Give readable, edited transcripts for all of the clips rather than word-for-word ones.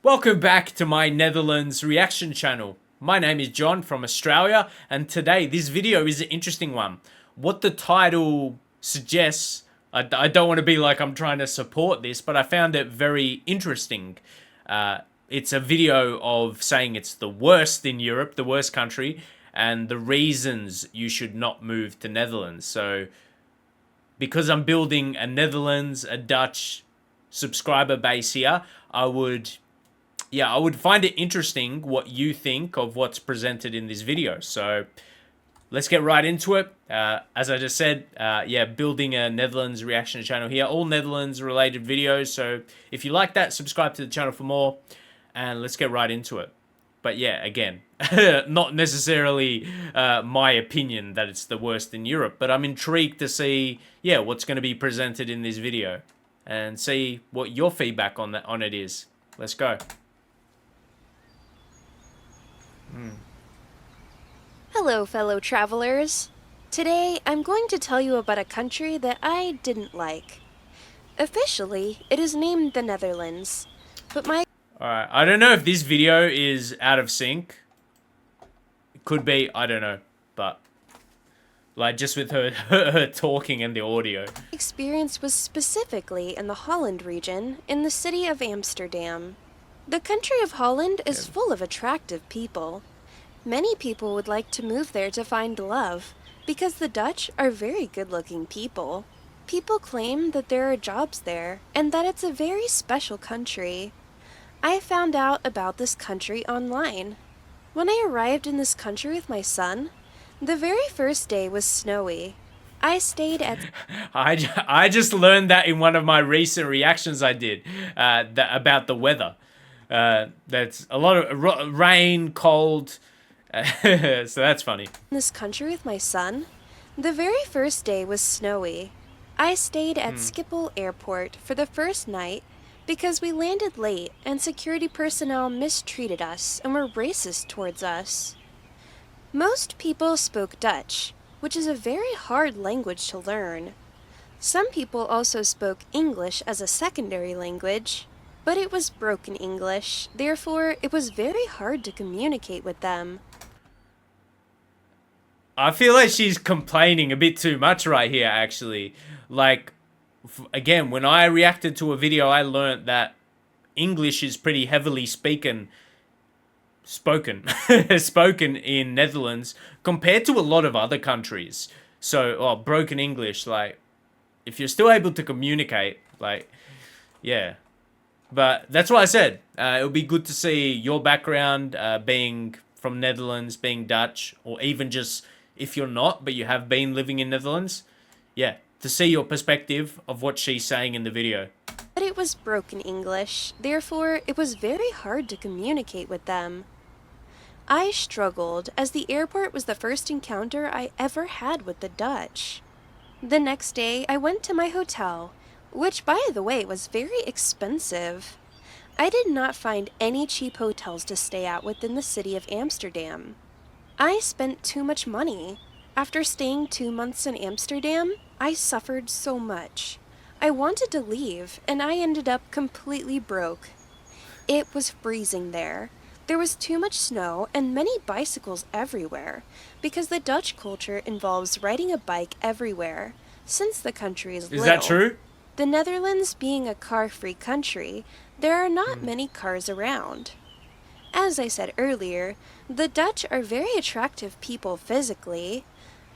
Welcome back to my Netherlands reaction channel. My name is John from Australia, and today this video is an interesting one. What the title suggests, I don't want to be like I'm trying to support this, but I found it very interesting. It's a video of saying it's the worst in Europe, the worst country, and the reasons you should not move to Netherlands. So, because I'm building a Netherlands, a Dutch subscriber base here, I would find it interesting what you think of what's presented in this video. So let's get right into it. As I just said, building a Netherlands reaction channel here, all Netherlands related videos. So if you like that, subscribe to the channel for more, and let's get right into it. But yeah, again, not necessarily my opinion that it's the worst in Europe, but I'm intrigued to see, what's going to be presented in this video and see what your feedback on it is. Let's go. Hello, fellow travelers. Today, I'm going to tell you about a country that I didn't like. Officially, it is named the Netherlands, but my... Alright, I don't know if this video is out of sync. It could be, I don't know, but... like, just with her talking and the audio. experience was specifically in the Holland region, in the city of Amsterdam. The country of Holland is full of attractive people. Many people would like to move there to find love, because the Dutch are very good-looking people. People claim that there are jobs there, and that it's a very special country. I found out about this country online. When I arrived in this country with my son, the very first day was snowy. I stayed at... I just learned that in one of my recent reactions I did about the weather. That's a lot of rain, cold, so that's funny. In this country with my son, the very first day was snowy. I stayed at Schiphol Airport for the first night because we landed late and security personnel mistreated us and were racist towards us. Most people spoke Dutch, which is a very hard language to learn. Some people also spoke English as a secondary language, but it was broken English, therefore it was very hard to communicate with them. I feel like she's complaining a bit too much right here, actually. Like, again, when I reacted to a video, I learned that English is pretty heavily spoken spoken in Netherlands compared to a lot of other countries. So, broken English, like, if you're still able to communicate, like, yeah. But that's what I said. It would be good to see your background, being from Netherlands, being Dutch, or even just if you're not, but you have been living in Netherlands. Yeah, to see your perspective of what she's saying in the video. But it was broken English, therefore it was very hard to communicate with them. I struggled, as the airport was the first encounter I ever had with the Dutch. The next day, I went to my hotel, which, by the way, was very expensive. I did not find any cheap hotels to stay at within the city of Amsterdam. I spent too much money. After staying 2 months in Amsterdam, I suffered so much. I wanted to leave, and I ended up completely broke. It was freezing there. There was too much snow and many bicycles everywhere, because the Dutch culture involves riding a bike everywhere, since the country is little. Is that true? The Netherlands being a car-free country, there are not many cars around. As I said earlier, the Dutch are very attractive people physically,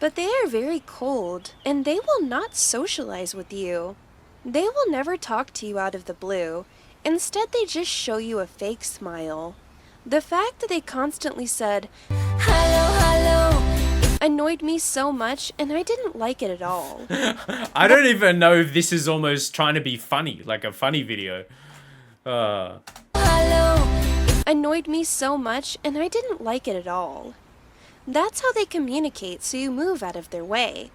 but they are very cold, and they will not socialize with you. They will never talk to you out of the blue. Instead, they just show you a fake smile. The fact that they constantly said, "Hello, hello," annoyed me so much, and I didn't like it at all. I don't even know if this is almost trying to be funny, like a funny video. Hello annoyed me so much, and I didn't like it at all. That's how they communicate, so you move out of their way,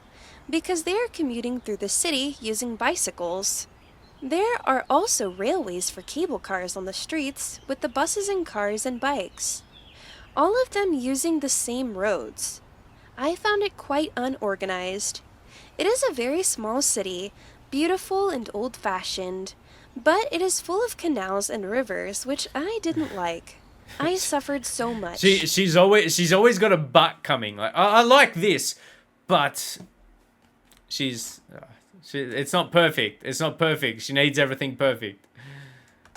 because they are commuting through the city using bicycles. There are also railways for cable cars on the streets, with the buses and cars and bikes, all of them using the same roads. I found it quite unorganized. It is a very small city, beautiful and old-fashioned, But it is full of canals and rivers, which I didn't like. I suffered so much. She's always got a but coming. Like I like this, but it's not perfect. It's not perfect. She needs everything perfect.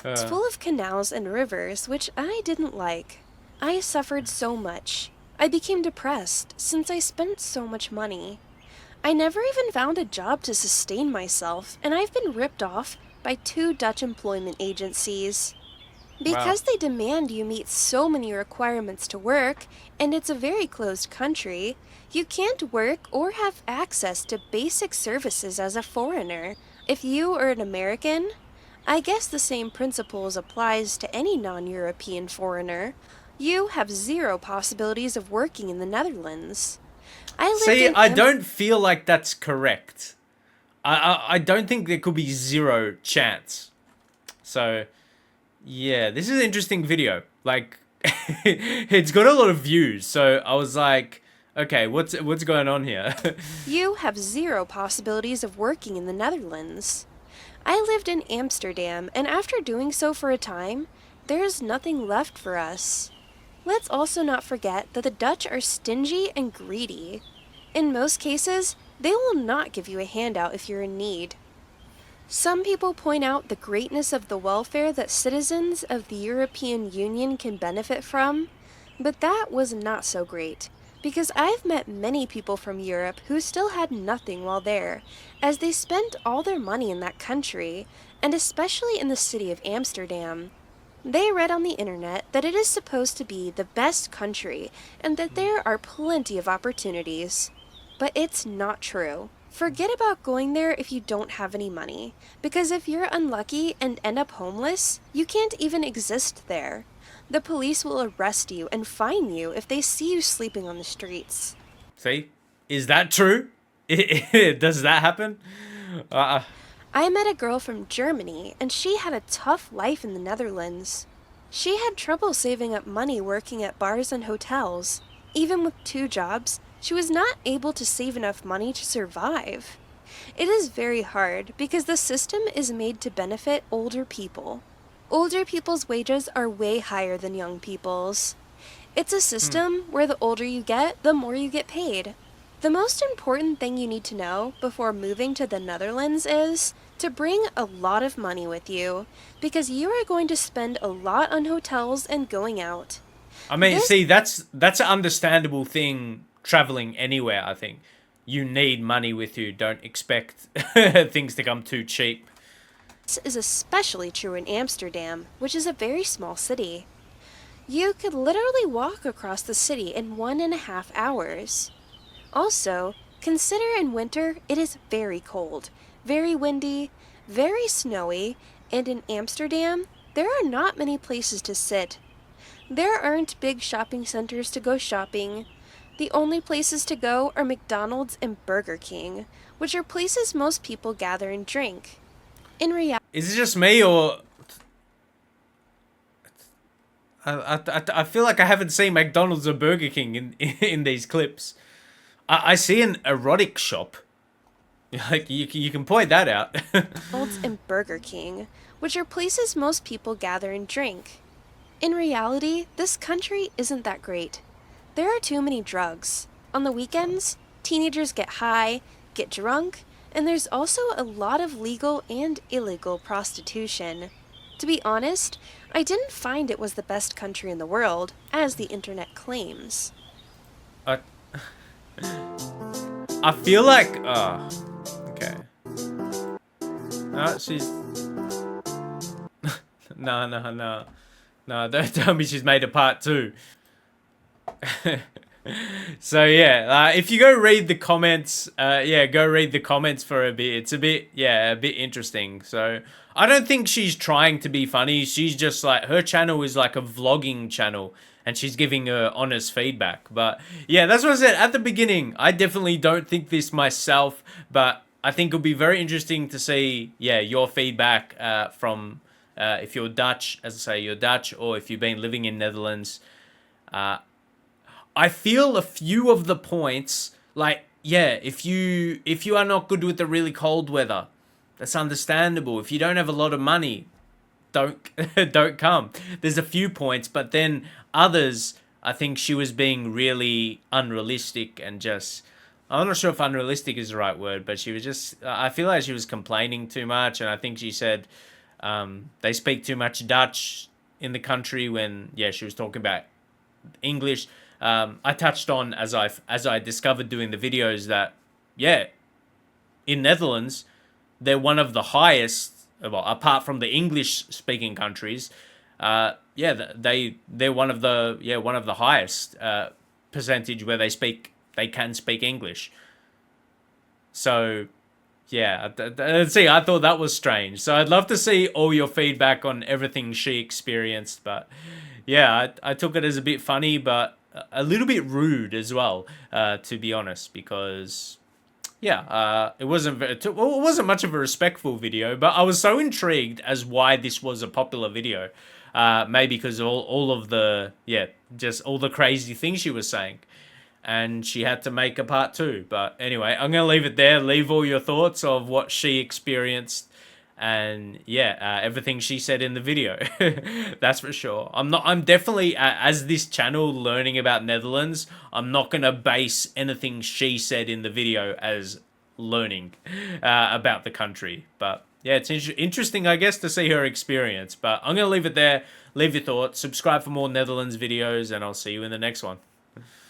It's full of canals and rivers, which I didn't like. I suffered so much. I became depressed since I spent so much money. I never even found a job to sustain myself, and I've been ripped off by 2 Dutch employment agencies. Wow. Because they demand you meet so many requirements to work, and it's a very closed country, you can't work or have access to basic services as a foreigner. If you are an American, I guess the same principles applies to any non-European foreigner. You have zero possibilities of working in the Netherlands. I lived See, in I don't feel like that's correct. I don't think there could be zero chance. So yeah, this is an interesting video. Like, it's got a lot of views. So I was like, okay, what's going on here? You have zero possibilities of working in the Netherlands. I lived in Amsterdam, and after doing so for a time, there is nothing left for us. Let's also not forget that the Dutch are stingy and greedy. In most cases, they will not give you a handout if you're in need. Some people point out the greatness of the welfare that citizens of the European Union can benefit from, but that was not so great, because I've met many people from Europe who still had nothing while there, as they spent all their money in that country, and especially in the city of Amsterdam. They read on the internet that it is supposed to be the best country and that there are plenty of opportunities. But it's not true. Forget about going there if you don't have any money, because if you're unlucky and end up homeless, you can't even exist there. The police will arrest you and fine you if they see you sleeping on the streets. See, is that true? Does that happen? Uh, I met a girl from Germany, and she had a tough life in the Netherlands. She had trouble saving up money working at bars and hotels. Even with 2 jobs, she was not able to save enough money to survive. It is very hard because the system is made to benefit older people. Older people's wages are way higher than young people's. It's a system where the older you get, the more you get paid. The most important thing you need to know before moving to the Netherlands is to bring a lot of money with you, because you are going to spend a lot on hotels and going out. I mean, This see, that's an understandable thing traveling anywhere. I think you need money with you. Don't expect things to come too cheap. is especially true in Amsterdam, which is a very small city. You could literally walk across the city in 1.5 hours. Also, consider in winter it is very cold, very windy, very snowy, and in Amsterdam, there are not many places to sit. There aren't big shopping centers to go shopping. The only places to go are McDonald's and Burger King, which are places most people gather and drink. In reality, Is it just me, or I feel like I haven't seen McDonald's or Burger King in these clips. I see an erotic shop. Like you can point that out. McDonald's and Burger King, which are places most people gather and drink. In reality, this country isn't that great. There are too many drugs. On the weekends, teenagers get high, get drunk, and there's also a lot of legal and illegal prostitution. To be honest, I didn't find it was the best country in the world, as the internet claims. I I feel like okay. No, she's no. Don't tell me she's made a part 2. So yeah, if you go read the comments, go read the comments for a bit. It's a bit interesting. So I don't think she's trying to be funny. She's just like, her channel is like a vlogging channel, and she's giving her honest feedback. But yeah, that's what I said at the beginning. I definitely don't think this myself, but I think it'll be very interesting to see, your feedback from if you're Dutch, as I say, you're Dutch, or if you've been living in Netherlands. I feel a few of the points, like, if you are not good with the really cold weather, That's understandable. If you don't have a lot of money, don't don't come. There's a few points, but then others, I think she was being really unrealistic and just. I'm not sure if unrealistic is the right word, but she was just. I feel like she was complaining too much, and I think she said they speak too much Dutch in the country when yeah she was talking about English. I touched on as I discovered doing the videos that yeah in Netherlands they're one of the highest, well, apart from the English speaking countries. Yeah, they're one of the highest percentage where they can speak English. So yeah, see, I thought that was strange. So I'd love to see all your feedback on everything she experienced, but yeah, I took it as a bit funny, but a little bit rude as well, to be honest, because yeah, it wasn't much of a respectful video, but I was so intrigued as why this was a popular video. Maybe because all of the yeah, just all the crazy things she was saying, and she had to make a part two. But anyway, I'm gonna leave it there. Leave all your thoughts of what she experienced, and yeah, everything she said in the video. That's for sure. I'm definitely as this channel learning about Netherlands. I'm not gonna base anything she said in the video as learning about the country. But yeah, it's interesting, I guess, to see her experience. But I'm gonna leave it there. Leave your thoughts. Subscribe for more Netherlands videos, and I'll see you in the next one.